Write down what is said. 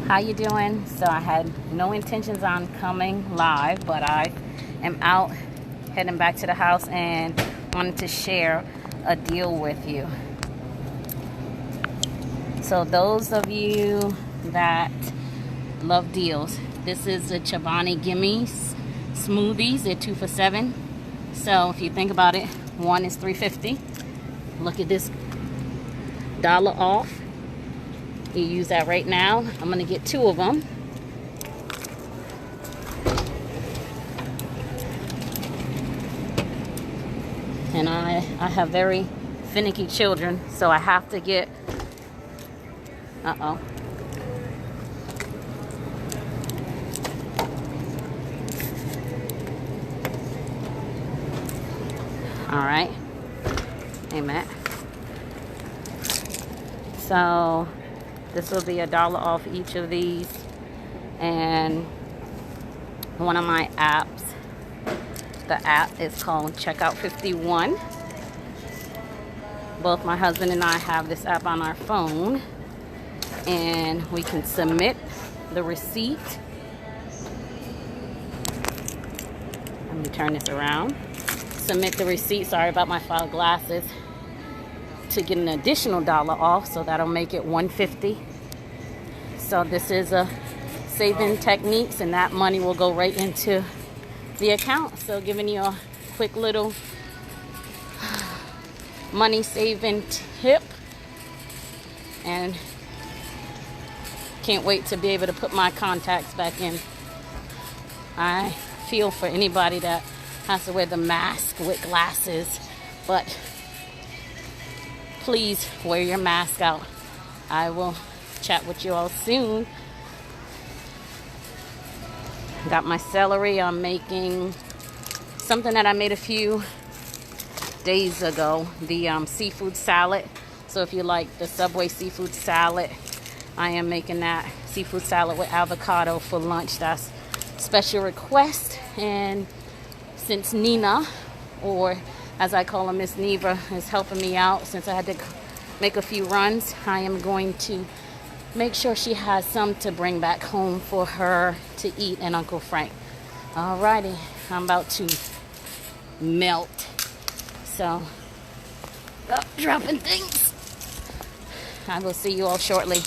How you doing? So I had no intentions on coming live, but I am out heading back to the house and wanted to share a deal with you. So those of you that love deals, this is the Chobani Gimmies smoothies. They're 2 for $7. So if you think about it, one is $3.50. Look at this, $1 off. You use that right now. I'm gonna get 2 of them. And I have very finicky children, so I have to get, all right, amen. So this will be $1 off each of these. And one of my apps, the app is called Checkout 51. Both my husband and I have this app on our phone, and we can submit the receipt. Let me turn this around. Submit the receipt, sorry about my fog glasses, to get an additional $1 off, so that'll make it $1.50. So this is a saving techniques, and that money will go right into the account. So giving you a quick little money saving tip, and can't wait to be able to put my contacts back in. I feel for anybody that has to wear the mask with glasses, but please wear your mask out. I will chat with you all soon. Got my celery. I'm making something that I made a few days ago, the seafood salad. So if you like the Subway seafood salad, I am making that seafood salad with avocado for lunch. That's special request. And since Nina, or as I call her, Miss Neva, is helping me out since I had to make a few runs, I am going to make sure she has some to bring back home for her to eat and Uncle Frank. Alrighty, I'm about to melt. So, dropping things. I will see you all shortly.